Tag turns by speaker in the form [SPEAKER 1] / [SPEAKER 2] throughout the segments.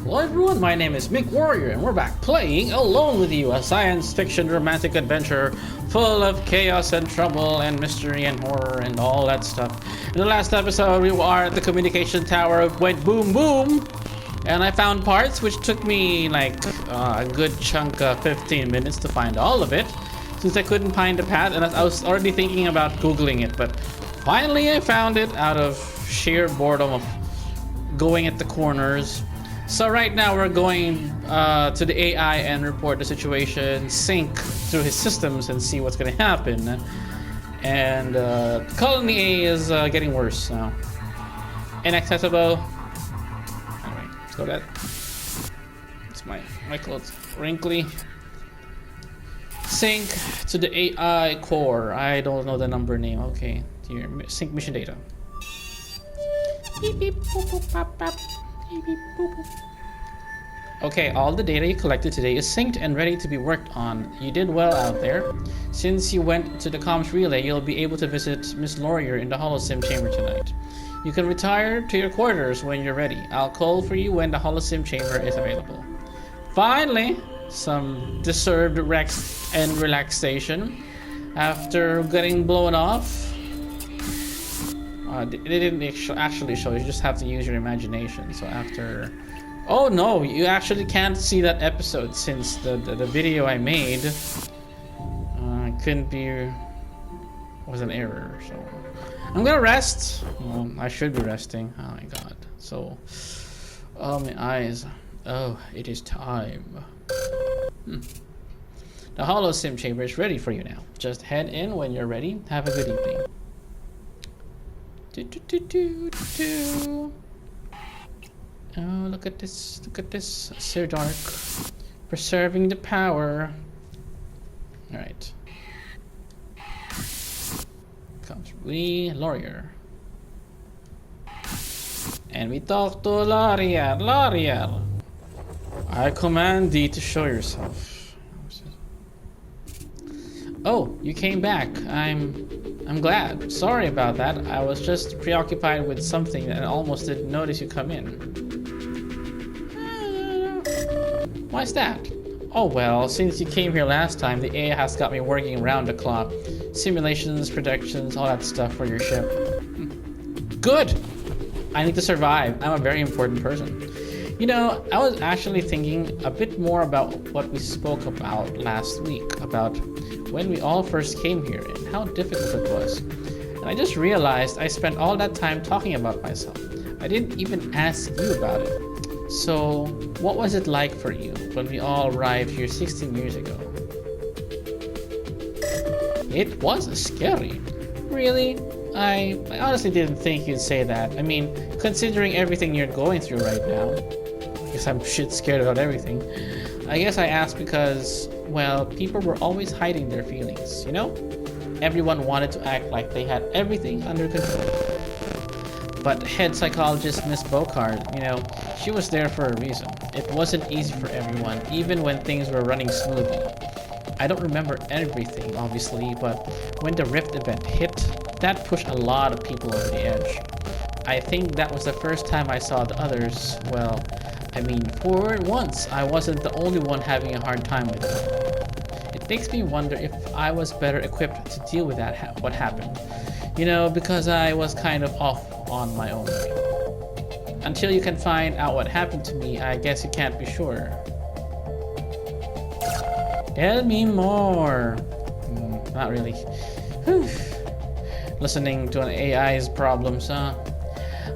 [SPEAKER 1] Hello everyone, my name is Minkwarrior and we're back playing Alone With You, a science fiction romantic adventure full of chaos and trouble and mystery and horror and all that stuff. In the last episode we were at the communication tower, went boom boom, and I found parts which took me like a good chunk of 15 minutes to find all of it, since I couldn't find the path, and I was already thinking about googling it, but finally I found it out of sheer boredom of going at the corners. So right now we're going to the AI and report the situation, sync through his systems and see what's going to happen. And Colony A is getting worse now. Inaccessible. Anyway, let's go that. It's my clothes wrinkly. Sync to the AI core. I don't know the number name. Okay, here, sync mission data. Beep beep boop boop bop bop. Beep beep boop boop. Okay, all the data you collected today is synced and ready to be worked on. You did well out there. Since you went to the comms relay, you'll be able to visit Miss Laurier in the holosim chamber tonight. You can retire to your quarters when you're ready. I'll call for you when the holosim chamber is available. Finally, some deserved rest and relaxation after getting blown off. They didn't actually show, you just have to use your imagination. So after... Oh no, you actually can't see that episode since the video I made couldn't be... was an error, so... I'm gonna rest. Well, I should be resting. Oh my god. So... Oh, my eyes. Oh, it is time. The holosim chamber is ready for you now. Just head in when you're ready. Have a good evening. Oh, look at this, so dark. Preserving the power. Alright. Comes Laurier. And we talk to Laurier. I command thee to show yourself. Oh, you came back. I'm glad. Sorry about that. I was just preoccupied with something and almost didn't notice you come in. Why's that? Oh well, since you came here last time, the AI has got me working around the clock. Simulations, predictions, all that stuff for your ship. Good! I need to survive. I'm a very important person. You know, I was actually thinking a bit more about what we spoke about last week, about when we all first came here and how difficult it was. And I just realized I spent all that time talking about myself. I didn't even ask you about it. So, what was it like for you when we all arrived here 16 years ago? It was scary. Really? I honestly didn't think you'd say that. I mean, considering everything you're going through right now. I guess I'm shit scared about everything. I guess I asked because, well, people were always hiding their feelings, you know? Everyone wanted to act like they had everything under control. But head psychologist Miss Bocard, you know, she was there for a reason. It wasn't easy for everyone, even when things were running smoothly. I don't remember everything, obviously, but when the Rift event hit, that pushed a lot of people over the edge. I think that was the first time I saw the others, well, I mean, for once, I wasn't the only one having a hard time with it. It makes me wonder if I was better equipped to deal with that, what happened. You know, because I was kind of off on my own. Until you can find out what happened to me, I guess you can't be sure. Tell me more. Not really. Whew. Listening to an AI's problems, huh?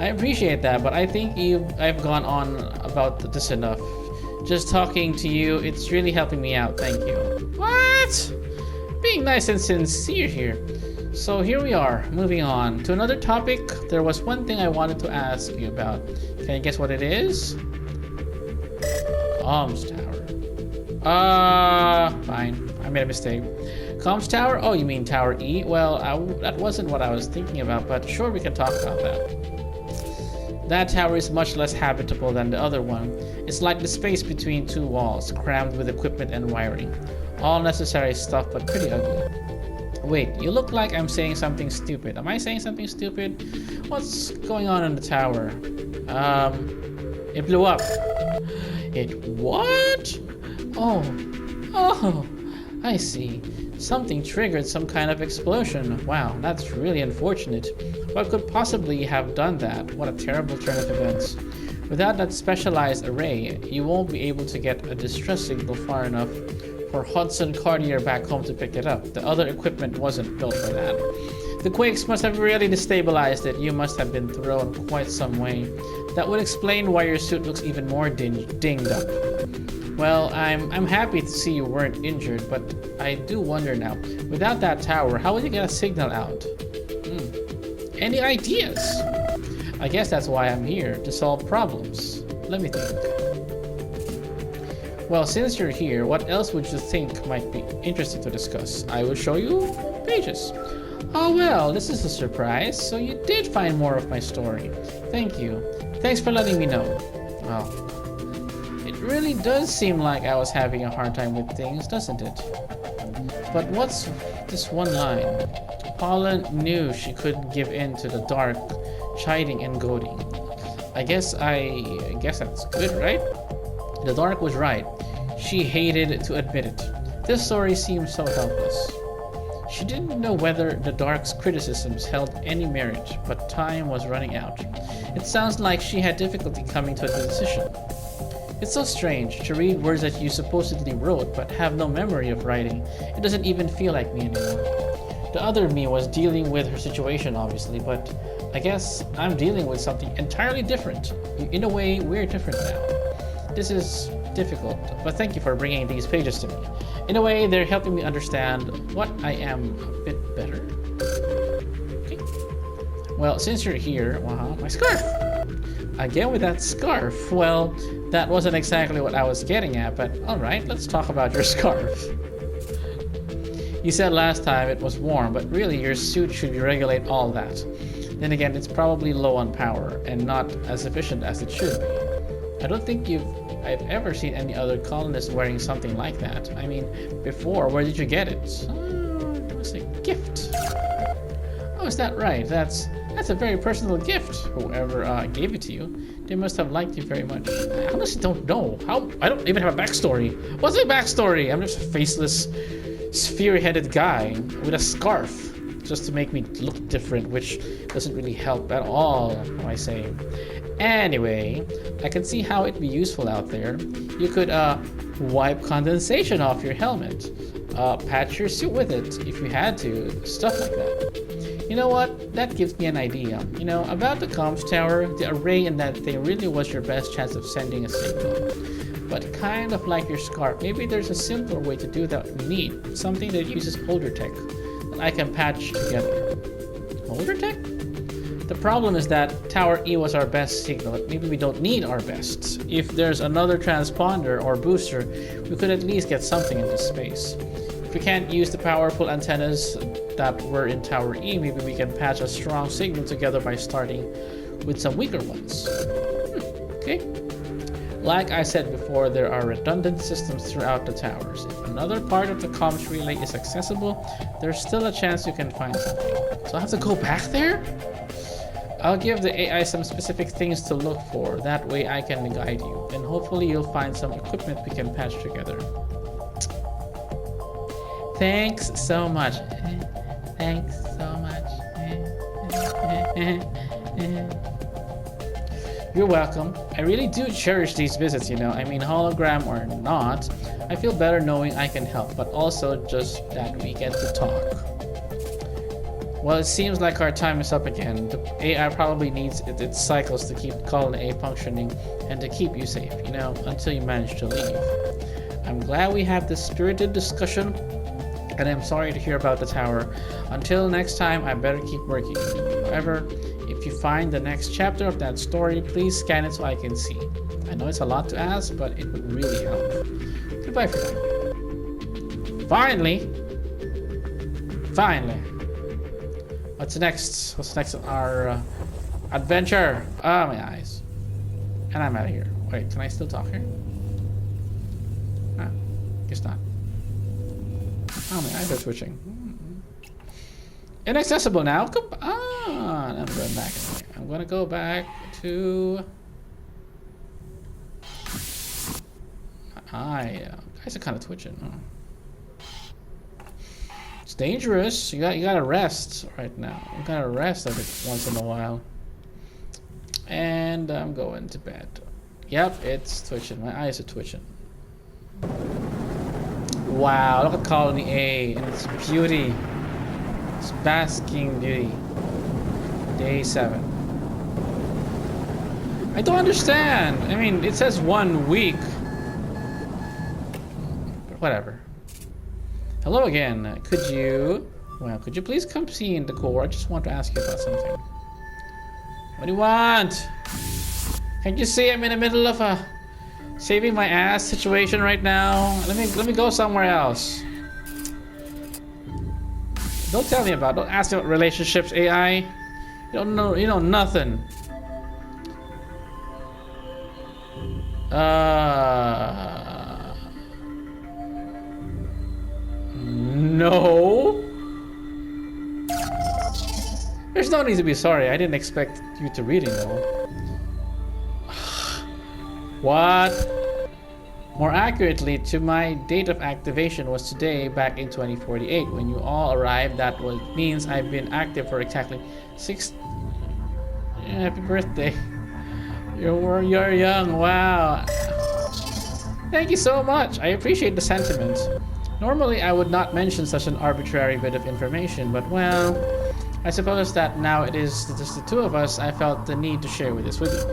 [SPEAKER 1] I appreciate that, but I think I've gone on about this enough. Just talking to you, it's really helping me out, thank you. What? Being nice and sincere here. So here we are, moving on to another topic. There was one thing I wanted to ask you about. Can you guess what it is? Comms tower. Fine. I made a mistake. Comms tower? Oh, you mean Tower E? Well, that wasn't what I was thinking about, but sure, we can talk about that. That tower is much less habitable than the other one. It's like the space between two walls, crammed with equipment and wiring. All necessary stuff, but pretty ugly. Wait, you look like I'm saying something stupid. Am I saying something stupid? What's going on in the tower? It blew up. It what? Oh, oh, I see. Something triggered some kind of explosion. Wow, that's really unfortunate. What could possibly have done that? What a terrible turn of events. Without that specialized array, you won't be able to get a distress signal far enough for Hudson Cartier back home to pick it up. The other equipment wasn't built for that. The quakes must have really destabilized it. You must have been thrown quite some way. That would explain why your suit looks even more dinged up. Well, I'm happy to see you weren't injured, but I do wonder now. Without that tower, how would you get a signal out? Any ideas? I guess that's why I'm here, to solve problems. Let me think. Well, since you're here, what else would you think might be interesting to discuss? I will show you pages. Oh well, this is a surprise. So you did find more of my story. Thank you. Thanks for letting me know. Well, it really does seem like I was having a hard time with things, doesn't it? But what's this one line? Paula knew she couldn't give in to the dark, chiding and goading. I guess that's good, right? The dark was right. She hated to admit it. This story seems so helpless. She didn't know whether the dark's criticisms held any merit, but time was running out. It sounds like she had difficulty coming to a decision. It's so strange to read words that you supposedly wrote but have no memory of writing. It doesn't even feel like me anymore. The other me was dealing with her situation, obviously, but I guess I'm dealing with something entirely different. In a way, we're different now. This is difficult, but thank you for bringing these pages to me. In a way, they're helping me understand what I am a bit better. Okay. Well, since you're here, wow, my scarf! Again with that scarf. Well, that wasn't exactly what I was getting at, but alright, let's talk about your scarf. You said last time it was warm, but really your suit should regulate all that. Then again, it's probably low on power and not as efficient as it should be. I don't think I've ever seen any other colonists wearing something like that. I mean, before, where did you get it? It was a gift. Oh, is that right? That's a very personal gift. Whoever gave it to you, they must have liked you very much. I honestly don't know. I don't even have a backstory. What's my backstory? I'm just a faceless, sphere-headed guy with a scarf. Just to make me look different, which doesn't really help at all, I say. Anyway, I can see how it'd be useful out there. You could wipe condensation off your helmet, patch your suit with it if you had to, stuff like that. You know what? That gives me an idea. You know, about the comms tower, the array in that thing really was your best chance of sending a signal. But kind of like your scarf, maybe there's a simpler way to do that we need. Something that uses holographic that I can patch together. Holographic? The problem is that Tower E was our best signal. Maybe we don't need our best. If there's another transponder or booster, we could at least get something into space. If we can't use the powerful antennas that were in Tower E, maybe we can patch a strong signal together by starting with some weaker ones. Okay. Like I said before, there are redundant systems throughout the towers. If another part of the comms relay is accessible, there's still a chance you can find something. So I have to go back there? I'll give the AI some specific things to look for. That way I can guide you. And hopefully you'll find some equipment we can patch together. Thanks so much. Thanks so much. You're welcome. I really do cherish these visits, you know. I mean, hologram or not, I feel better knowing I can help, but also just that we get to talk. Well, it seems like our time is up again. The AI probably needs its cycles to keep Colony A functioning and to keep you safe, you know, until you manage to leave. I'm glad we had this spirited discussion, and I'm sorry to hear about the tower. Until next time, I better keep working. However, if you find the next chapter of that story, please scan it so I can see. I know it's a lot to ask, but it would really help. Goodbye for now. Finally! What's next? What's next on our adventure? Ah, my eyes. And I'm out of here. Wait, can I still talk here? Ah, guess not. Oh, my eyes are twitching. Inaccessible now. Come on. I'm going back. I'm gonna go back to Guys are kind of twitching. Huh? It's dangerous. You gotta rest right now. You gotta rest every once in a while. And I'm going to bed. Yep, it's twitching. My eyes are twitching. Wow, look at Colony A and its beauty. It's basking beauty. Day 7. I don't understand. I mean, it says 1 week. But whatever. Hello again. Could you please come see in the core? I just want to ask you about something. What do you want? Can't you see I'm in the middle of a saving my ass situation right now? Let me go somewhere else. Don't tell me about. Don't ask me about relationships, AI. You don't know. You know nothing. No. There's no need to be sorry. I didn't expect you to read it though. What? More accurately, to my date of activation was today, back in 2048. When you all arrived, that means I've been active for exactly 6. Happy birthday. You're young. Wow. Thank you so much. I appreciate the sentiment. Normally, I would not mention such an arbitrary bit of information, but well, I suppose that now it is just the two of us, I felt the need to share this with you.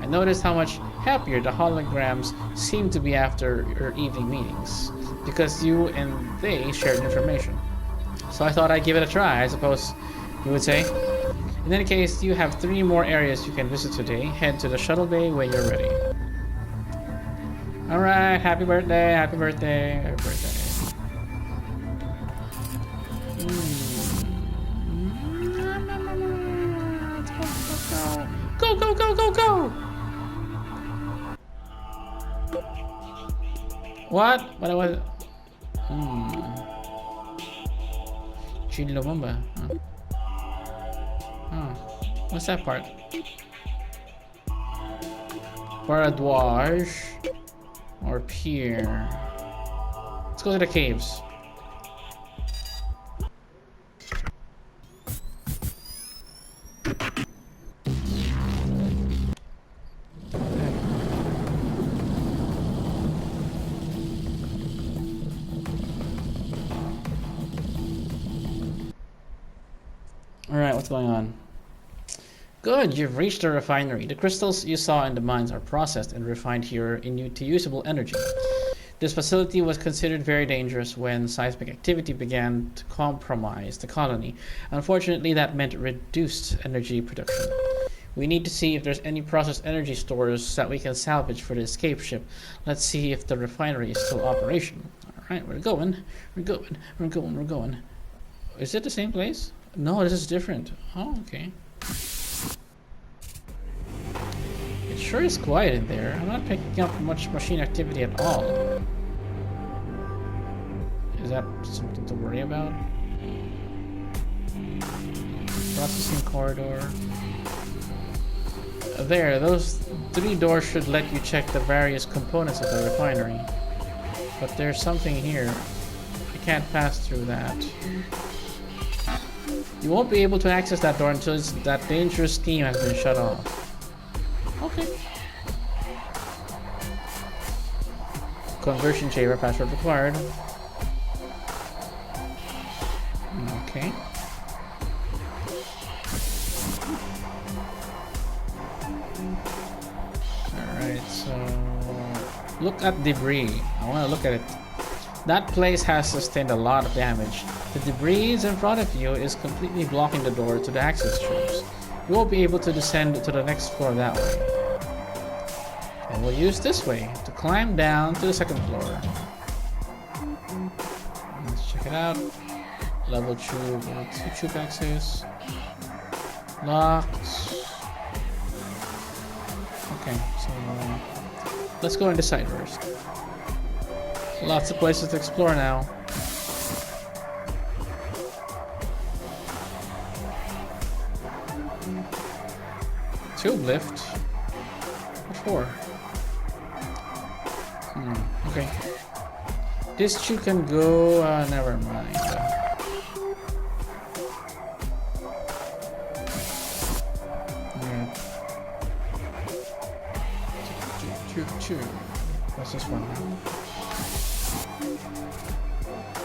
[SPEAKER 1] I noticed how much happier the holograms seem to be after your evening meetings, because you and they shared information. So I thought I'd give it a try, I suppose you would say. In any case, you have 3 more areas you can visit today. Head to the shuttle bay when you're ready. Alright, happy birthday, happy birthday, happy birthday. Go, go, go, go, go! What? What was? Chill Lumumba. What's that part? Paradouage or pier? Let's go to the caves. Alright, what's going on? Good, you've reached the refinery. The crystals you saw in the mines are processed and refined here into usable energy. This facility was considered very dangerous when seismic activity began to compromise the colony. Unfortunately, that meant reduced energy production. We need to see if there's any processed energy stores that we can salvage for the escape ship. Let's see if the refinery is still operational. Alright, we're going. Is it the same place? No, this is different. Oh, okay. It sure is quiet in there. I'm not picking up much machine activity at all. Is that something to worry about? Processing corridor. There, those 3 doors should let you check the various components of the refinery. But there's something here. I can't pass through that. You won't be able to access that door until that dangerous steam has been shut off. Okay. Conversion chamber, password required. Okay. Alright, so look at debris. I want to look at it. That place has sustained a lot of damage. The debris in front of you is completely blocking the door to the access tubes. You won't be able to descend to the next floor that way. And we'll use this way to climb down to the 2nd floor. Let's check it out. Level tube, tube access. Locked. Okay, so let's go in the side first. Lots of places to explore now. Tube lift? What for? Okay. This two can go, never mind. Two. What's this one now?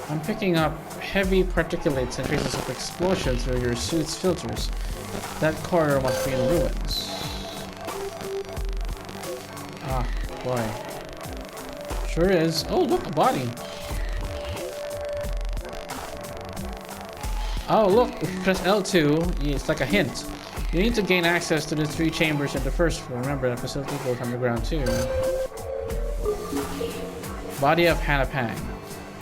[SPEAKER 1] I'm picking up heavy particulates and traces of explosion through your suit's filters. That corridor must be in ruins. Ah, boy. Sure is. Oh, look, a body. Oh, look, if you press L2, it's like a hint. You need to gain access to the 3 chambers in the first floor. Remember, that facility goes underground too. Body of Hannah Pang.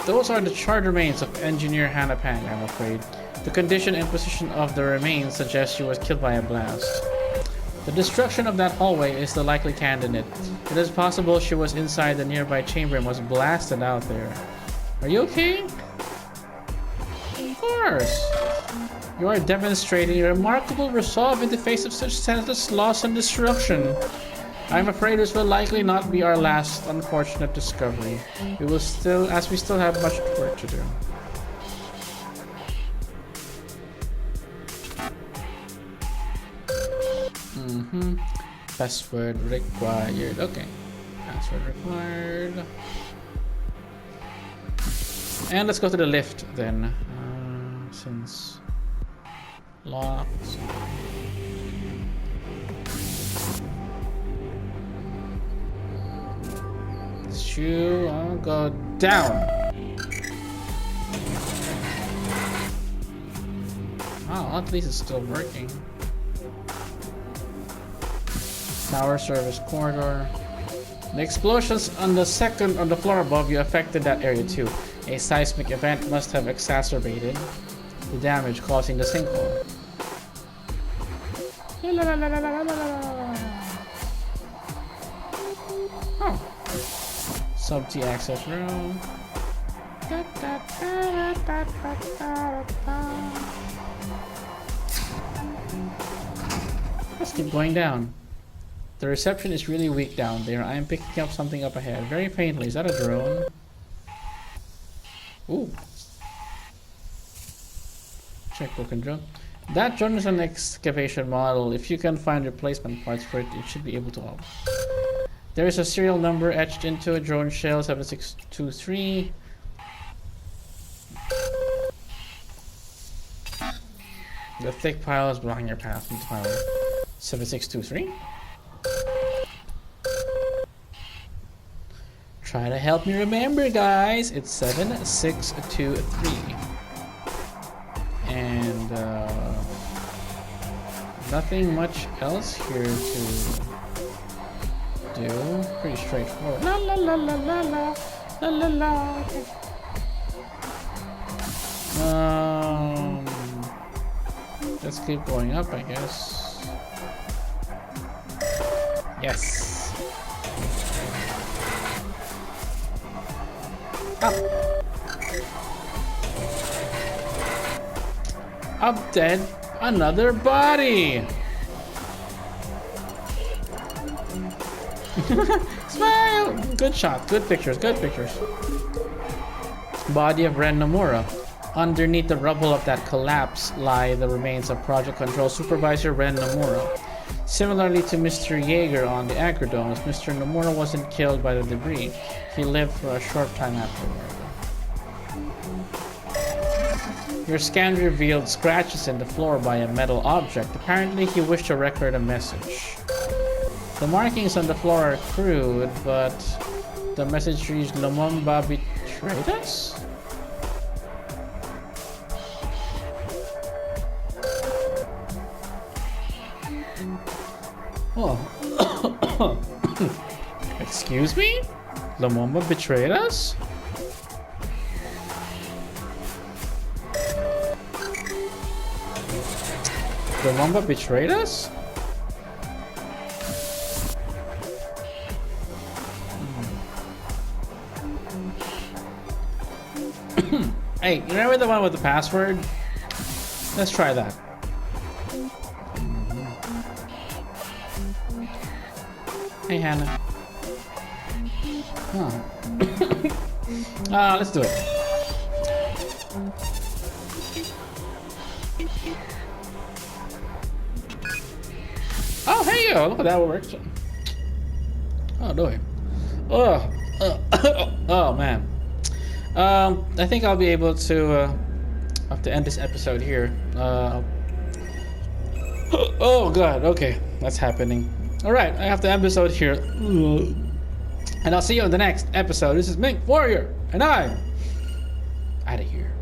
[SPEAKER 1] Those are the charred remains of engineer Hannah Pang, I'm afraid. The condition and position of the remains suggests she was killed by a blast. The destruction of that hallway is the likely candidate. It is possible she was inside the nearby chamber and was blasted out there. Are you okay? Of course. You are demonstrating a remarkable resolve in the face of such senseless loss and destruction. I'm afraid this will likely not be our last unfortunate discovery. We still have much work to do. Password required. Okay. Password required. And let's go to the lift then. Since locked. Shoe, I'll go down. Oh, at least it's still working. Tower service corridor. The explosions on the floor above you affected that area too. A seismic event must have exacerbated the damage, causing the sinkhole. Oh. Sub-T access room. Let's keep going down. The reception is really weak down there. I am picking up something up ahead. Very faintly. Is that a drone? Ooh. Checkbook and drone. That drone is an excavation model. If you can find replacement parts for it, it should be able to help. There is a serial number etched into a drone shell, 7623. The thick pile is blocking your path from the pile. 7623? Try to help me remember, guys. It's 7623. And nothing much else here to do. Pretty straightforward. La la la la la la la la la. Okay. Let's keep going up, I guess. Yes. Up. Up dead. Another body. Smile. Good shot. Good pictures. Good pictures. Body of Ren Nomura. Underneath the rubble of that collapse lie the remains of Project Control Supervisor Ren Nomura. Similarly to Mr. Yeager on the Acrodomes, Mr. Nomura wasn't killed by the debris. He lived for a short time afterward. Your scan revealed scratches in the floor by a metal object. Apparently he wished to record a message. The markings on the floor are crude, but the message reads, Lumumba betrayed us? Oh. Excuse me? Lumumba betrayed us? Lumumba betrayed us? Hey, you remember the one with the password? Let's try that. Hey, Hannah. Huh. Let's do it. Oh, hey, yo, look at that works. Oh, do it. Oh, oh, man. I think I'll be able to have to end this episode here. Oh god, okay, that's happening. All right, I have the episode here, and I'll see you in the next episode. This is Minkwarrior, and I'm out of here.